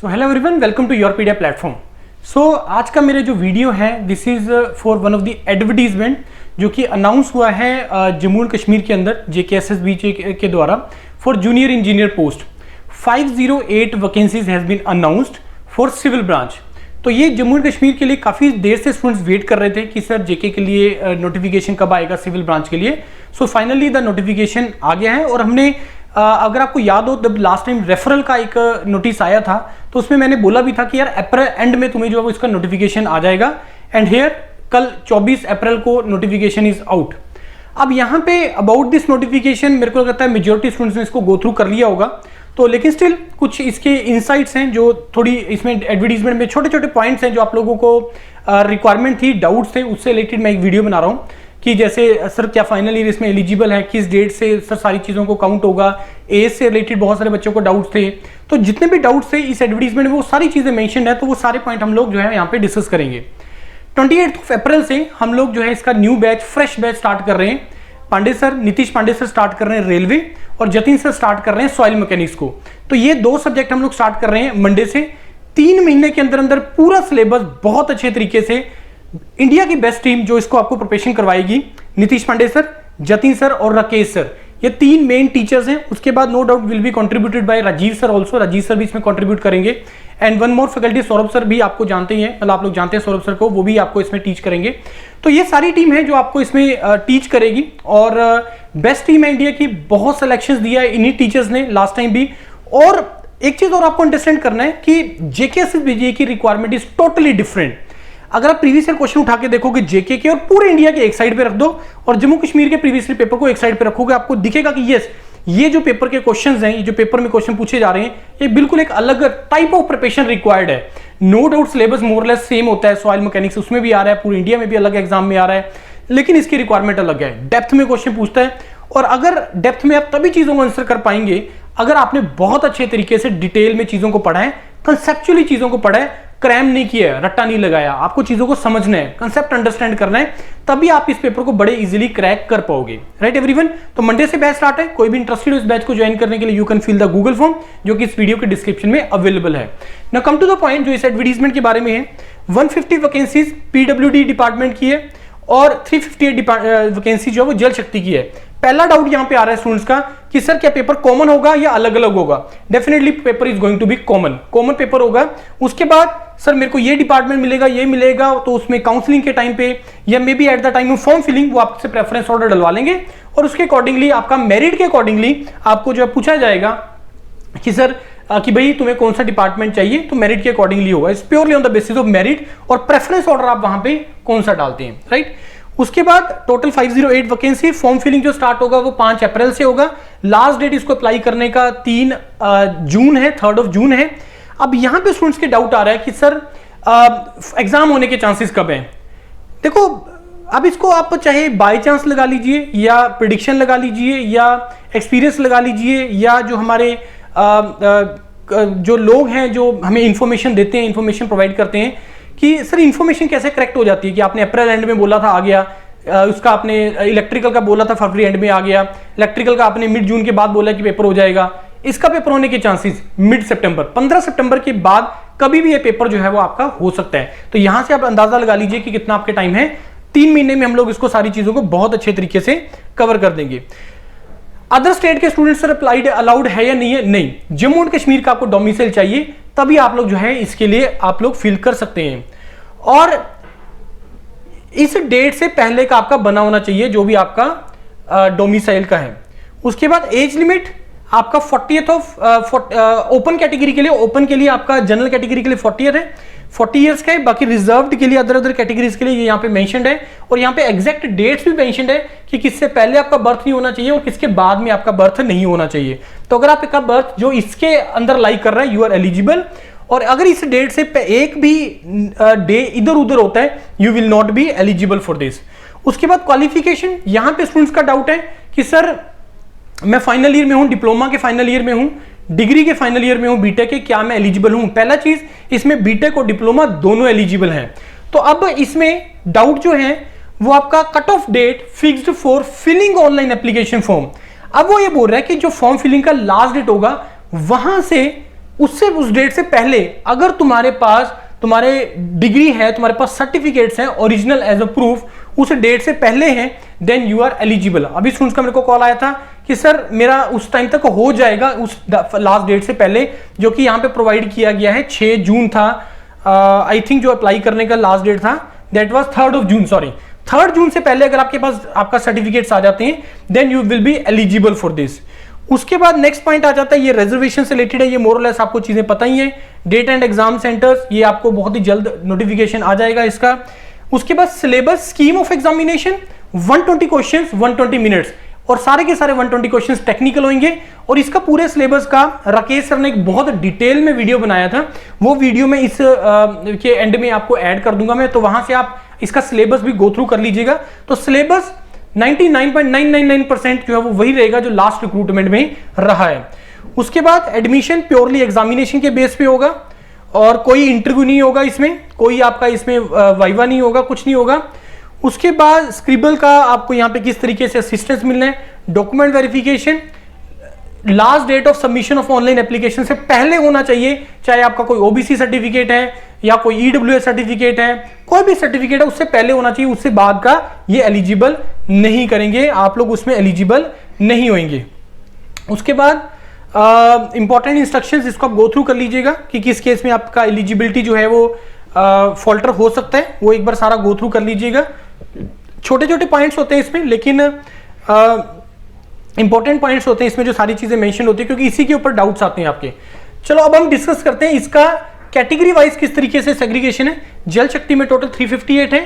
So hello everyone, welcome to Yourpedia platform. So आज का मेरा जो वीडियो है this is for one of the advertisement जो कि अनाउंस हुआ है जम्मू एंड कश्मीर के अंदर JKSSB के द्वारा for junior engineer post 508 vacancies has been announced for civil branch. तो ये जम्मू एंड कश्मीर के लिए काफ़ी देर से स्टूडेंट्स वेट कर रहे थे कि सर जेके के लिए नोटिफिकेशन कब आएगा सिविल ब्रांच के लिए। सो फाइनली द नोटिफिकेशन आ गया है और हमने अगर आपको याद हो जब लास्ट टाइम रेफरल का एक नोटिस आया था तो उसमें मैंने बोला भी था कि यार अप्रैल एंड में तुम्हें जो है वो इसका नोटिफिकेशन आ जाएगा एंड हियर कल 24 अप्रैल को नोटिफिकेशन इज आउट। अब यहाँ पे अबाउट दिस नोटिफिकेशन मेरे को लगता है मेजॉरिटी स्टूडेंट्स ने इसको गो थ्रू कर लिया होगा, तो लेकिन स्टिल कुछ इसके इनसाइट्स हैं जो थोड़ी इसमें एडवर्टीजमेंट में छोटे छोटे पॉइंट्स हैं जो आप लोगों को रिक्वायरमेंट थी, डाउट्स थे, उससे रिलेटेड मैं एक वीडियो बना रहा हूँ कि जैसे सर क्या फाइनल ईयर इसमें एलिजिबल है, किस डेट से सर सारी चीज़ों को काउंट होगा, एज से रिलेटेड बहुत सारे बच्चों को डाउट्स थे। तो जितने भी डाउट्स थे इस एडवर्टीजमेंट में वो सारी चीज़ें मेंशन है, तो वो सारे पॉइंट हम लोग जो है यहाँ पे डिस्कस करेंगे। 28 अप्रैल से हम लोग जो है इसका new batch fresh batch start कर रहे हैं। Pandey sir, Nitish Pandey sir start कर रहे हैं रेलवे और जतिन सर स्टार्ट कर रहे हैं सॉइल मैकेनिक्स को। तो ये दो सब्जेक्ट हम लोग स्टार्ट कर रहे हैं मंडे से। 3 महीने के अंदर अंदर पूरा सिलेबस बहुत अच्छे तरीके से इंडिया की बेस्ट टीम जो इसको आपको प्रिपरेशन करवाएगी, नीतीश पांडे सर, जतिन सर और राकेश सर, ये 3 मेन टीचर्स हैं। उसके बाद no doubt will be contributed by Rajiv sir also, Rajiv sir भी इसमें कंट्रीब्यूट करेंगे and one more faculty Saurabh sir भी आपको जानते ही हैं, मतलब आप लोग जानते हैं सौरभ सर को, वो भी आपको इसमें टीच करेंगे। तो ये सारी टीम है जो आपको इसमें टीच करेगी और बेस्ट टीम है इंडिया की, बहुत सिलेक्शन दिया है इन्हीं टीचर्स ने लास्ट टाइम भी। और एक चीज और आपको अंडरस्टैंड करना है कि JKSSB की रिक्वायरमेंट इज टोटली डिफरेंट। अगर आप प्रीवियस ईयर क्वेश्चन उठा के देखोगे जेके के और पूरे इंडिया के एक साइड पे रख दो और जम्मू कश्मीर के प्रीवियस ईयर पेपर को एक साइड पे रखोगे, आपको दिखेगा कि यस ये जो पेपर के क्वेश्चंस हैं, ये जो पेपर में क्वेश्चन पूछे जा रहे हैं, ये बिल्कुल एक अलग टाइप ऑफ प्रिपरेशन रिक्वायर्ड है। नो डाउट सिलेबस मोरलेस सेम होता है, सॉइल मैकेनिक्स उसमें भी आ रहा है, पूरे इंडिया में भी अलग एग्जाम में आ रहा है, लेकिन इसकी रिक्वायरमेंट अलग है। डेप्थ में क्वेश्चन पूछता है और अगर डेप्थ में आप तभी चीजों को आंसर कर पाएंगे अगर आपने बहुत अच्छे तरीके से डिटेल में चीजों को पढ़ा है, कंसेप्चुअली चीजों को पढ़ा है, क्रैम नहीं किया है, रट्टा नहीं लगाया, आपको चीजों को समझना है, कंसेप्ट अंडरस्टैंड करना है, तभी आप इस पेपर को बड़े इजीली क्रैक कर पाओगे। राइट एवरीवन, तो मंडे से बैच स्टार्ट है। कोई भी इंटरेस्टेड हो इस बैच को ज्वाइन करने के लिए you can fill the Google form जो कि इस वीडियो के डिस्क्रिप्शन में अवेलेबल है। Now come to the point जो इस एडवर्टीजमेंट के बारे में है। 150 वैकेंसीज PWD डिपार्टमेंट की है और 358 वैकेंसी जो है वो जल शक्ति की है। पहला डाउट यहां पे आ रहा है स्टूडेंट्स का कि सर क्या पेपर कॉमन होगा या अलग अलग होगा। Definitely paper is going to be common paper होगा। उसके बाद सर मेरे को ये डिपार्टमेंट मिलेगा, ये मिलेगा, तो उसमें काउंसलिंग के टाइम पे या maybe at the time of form filling वो आपसे प्रेफरेंस ऑर्डर डलवा लेंगे और उसके अकॉर्डिंगली आपका मेरिट के अकॉर्डिंगली आपको जो पूछा जाएगा कि सर कि भाई तुम्हें कौन सा डिपार्टमेंट चाहिए, तो मेरिट के अकॉर्डिंगली होगा। It's purely on the basis of merit और प्रेफरेंस ऑर्डर आप वहां पे कौन सा डालते हैं। राइट, उसके बाद टोटल 508 वैकेंसी। फॉर्म फिलिंग जो स्टार्ट होगा वो 5 अप्रैल से होगा। लास्ट डेट इसको अप्लाई करने का 3 जून है, 3 जून है। अब यहां पे स्टूडेंट्स के डाउट आ रहा है कि सर एग्जाम होने के चांसेस कब हैं। देखो अब इसको आप चाहे बाय चांस लगा लीजिए या प्रिडिक्शन लगा लीजिए या एक्सपीरियंस लगा लीजिए या जो हमारे जो लोग हैं जो हमें इंफॉर्मेशन देते हैं, इंफॉर्मेशन प्रोवाइड करते हैं कि सर इंफॉर्मेशन कैसे करेक्ट हो जाती है कि आपने अप्रैल एंड में बोला था आ गया, उसका आपने इलेक्ट्रिकल का बोला था फरवरी एंड में आ गया, इलेक्ट्रिकल का आपने मिड जून के बाद बोला कि पेपर हो जाएगा। इसका पेपर होने के चांसेस मिड सितंबर, 15 सितंबर के बाद कभी भी ये पेपर जो है वो आपका हो सकता है। तो यहां से आप अंदाजा लगा लीजिए कि कितना आपके टाइम है। 3 महीने में हम लोग इसको सारी चीजों को बहुत अच्छे तरीके से कवर कर देंगे। अदर स्टेट के स्टूडेंट्स सर अप्लाइड अलाउड है या नहीं है? नहीं, जम्मू एंड कश्मीर का आपको डोमिसाइल चाहिए तभी आप लोग जो है इसके लिए आप लोग फिल कर सकते हैं और इस डेट से पहले का आपका बना होना चाहिए जो भी आपका डोमिसाइल का है। उसके बाद एज लिमिट आपका 40th ऑफ ओपन कैटेगरी के लिए, ओपन के लिए आपका जनरल कैटेगरी के लिए 40th है, 40 इयर्स का है। बाकी रिजर्व्ड के लिए अदर कैटेगरीज के लिए ये यहाँ पे मेंशन्ड है और यहाँ पे एग्जैक्ट डेट्स भी मेंशन्ड है कि किससे पहले आपका बर्थ नहीं होना चाहिए और किसके बाद में आपका बर्थ नहीं होना चाहिए। तो अगर आपका बर्थ जो इसके अंदर लाइक कर रहा है यू आर एलिजिबल, और अगर इस डेट से एक भी डे इधर उधर होता है you will not be eligible for this. उसके बाद क्वालिफिकेशन, यहां पे स्टूडेंट्स का डाउट है कि सर मैं फाइनल ईयर में हूं, डिप्लोमा के फाइनल ईयर में हूं, डिग्री के फाइनल ईयर में हूं, बीटेक के, क्या मैं एलिजिबल हूं। पहला चीज इसमें बीटेक और डिप्लोमा दोनों एलिजिबल हैं। तो अब इसमें डाउट जो है वो आपका cut off date fixed for filling online application form. अब वो ये बोल रहा है कि जो फॉर्म फिलिंग का लास्ट डेट होगा वहां से उससे उस डेट से पहले अगर तुम्हारे पास तुम्हारे डिग्री है, तुम्हारे पास सर्टिफिकेट्स हैं ओरिजिनल एज अ प्रूफ, उस डेट से पहले हैं, देन यू आर एलिजिबल। अभी स्टूडेंट्स का मेरे को कॉल आया था कि सर मेरा उस टाइम तक हो जाएगा, उस लास्ट डेट से पहले, जो कि यहाँ पे प्रोवाइड किया गया है 6 जून था आई थिंक, जो अप्लाई करने का लास्ट डेट था दैट वाज 3 जून, सॉरी 3 जून से पहले अगर आपके पास आपका सर्टिफिकेट्स आ जाते हैं then you will be eligible for this. उसके बाद नेक्स्ट पॉइंट आ जाता है, ये रिजर्वेशन से रिलेटेड है, ये मोर और लेस आपको चीजें पता ही है। डेट एंड एग्जाम सेंटर्स, ये आपको बहुत ही जल्द नोटिफिकेशन आ जाएगा इसका। उसके बाद syllabus, scheme of examination, 120 questions 120 minutes, और सारे के सारे 120 क्वेश्चंस टेक्निकल होंगे। और इसका पूरे सिलेबस का राकेश सर ने एक बहुत डिटेल में वीडियो बनाया था, वो वीडियो में इस के एंड में आपको ऐड कर दूंगा मैं, तो वहां से आप इसका सिलेबस भी गो थ्रू कर लीजिएगा। तो सिलेबस 99.999% जो है वो वही रहेगा जो लास्ट रिक्रूटमेंट में रहा है। उसके बाद एडमिशन प्योरली एग्जामिनेशन के बेस पे होगा और कोई इंटरव्यू नहीं होगा इसमें, कोई आपका इसमें वाइवा नहीं होगा, कुछ नहीं होगा। उसके बाद स्क्रिबल का आपको यहाँ पे किस तरीके से असिस्टेंस मिलना है, document verification, last date of submission of online application से पहले होना चाहिए, चाहे आपका कोई ओबीसी सर्टिफिकेट है या कोई ईडब्ल्यूएस सर्टिफिकेट है, कोई भी सर्टिफिकेट है उससे पहले होना चाहिए, उससे बाद का ये एलिजिबल नहीं करेंगे, आप लोग उसमें एलिजिबल नहीं होंगे। उसके बाद इंपॉर्टेंट इंस्ट्रक्शंस, इसको आप गो थ्रू कर लीजिएगा कि किस केस में आपका एलिजिबिलिटी जो है वो फॉल्टर हो सकता है, वो एक बार सारा गो थ्रू कर लीजिएगा। छोटे छोटे पॉइंट्स होते हैं इसमें, लेकिन इंपॉर्टेंट पॉइंट्स होते हैं इसमें जो सारी चीजें मेंशन होती है, क्योंकि इसी के ऊपर डाउट्स आते हैं आपके। चलो अब हम डिस्कस करते हैं इसका कैटेगरी वाइज किस तरीके से सेग्रीगेशन है। जल शक्ति में टोटल 358 है,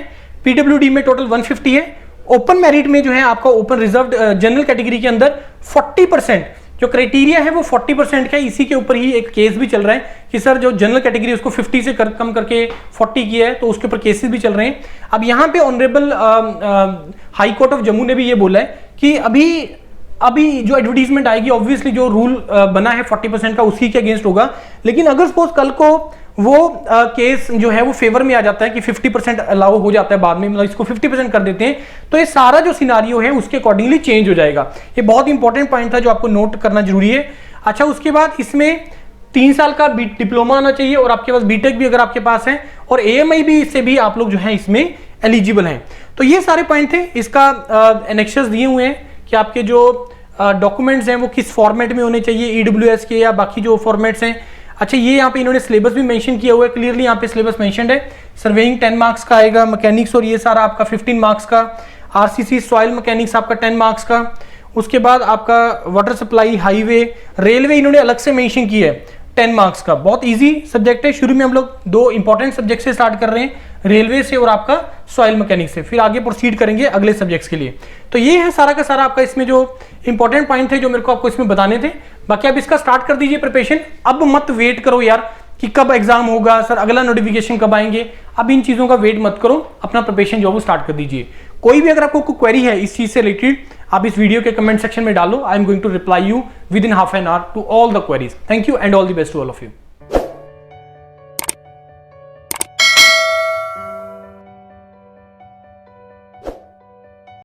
पीडब्ल्यूडी में टोटल 150 है, ओपन मेरिट में जो है आपका ओपन रिजर्व जनरल कैटेगरी के अंदर 40% जो क्राइटेरिया है वो 40% का है। इसी के ऊपर ही एक केस भी चल रहा है कि सर जो जनरल कैटेगरी उसको 50 से कम करके 40 किया है, तो उसके ऊपर केसेस भी चल रहे हैं। अब यहाँ पे honourable high court of Jammu ने भी ये बोला है कि अभी जो एडवर्टीजमेंट आएगी ऑब्वियसली जो रूल बना है 40% का उसी के अगेंस्ट होगा, लेकिन अगर सपोज कल को वो केस जो है वो फेवर में आ जाता है कि 50% अलाउ हो जाता है बाद में, मतलब इसको 50% कर देते हैं, तो ये सारा जो सिनारियो है उसके अकॉर्डिंगली चेंज हो जाएगा। ये बहुत इंपॉर्टेंट पॉइंट था जो आपको नोट करना जरूरी है। अच्छा, उसके बाद इसमें 3 साल का डिप्लोमा आना चाहिए और आपके पास बीटेक भी अगर आपके पास है, और AMI भी से भी आप लोग जो है इसमें एलिजिबल हैं। तो ये सारे पॉइंट थे। इसका एनेक्शंस दिए हुए हैं कि आपके जो डॉक्यूमेंट्स हैं वो किस फॉर्मेट में होने चाहिए, EWS के या बाकी जो फॉर्मेट्स हैं। अच्छा, ये यहाँ पे इन्होंने सिलेबस भी मेंशन किया हुआ है, क्लियरली यहाँ पे सिलेबस मेंशन्ड है। सर्वेइंग 10 मार्क्स का आएगा, मैकेनिक्स और ये सारा आपका 15 मार्क्स का, RCC सॉइल मैकेनिक्स आपका 10 मार्क्स का। उसके बाद आपका वाटर सप्लाई, हाईवे, रेलवे इन्होंने अलग से मेंशन किया है 10 मार्क्स का। बहुत इजी सब्जेक्ट है। शुरू में हम लोग 2 इंपॉर्टेंट सब्जेक्ट से स्टार्ट कर रहे हैं, रेलवे से और आपका सॉइल मैकेनिक्स से, फिर आगे प्रोसीड करेंगे अगले सब्जेक्ट्स के लिए। तो ये है सारा का सारा आपका इसमें जो इंपॉर्टेंट पॉइंट थे जो मेरे को आपको इसमें बताने थे। बाकी आप इसका स्टार्ट कर दीजिए प्रिपरेशन। अब मत वेट करो यार कि कब एग्जाम होगा, सर अगला नोटिफिकेशन कब आएंगे, अब इन चीजों का वेट मत करो, अपना प्रिपरेशन जो है वो स्टार्ट कर दीजिए। कोई भी अगर आपको कोई क्वेरी है इस चीज से रिलेटेड, आप इस वीडियो के कमेंट सेक्शन में डालो। I am going to reply you within half an hour to all the queries. Thank you and all the best to all of you.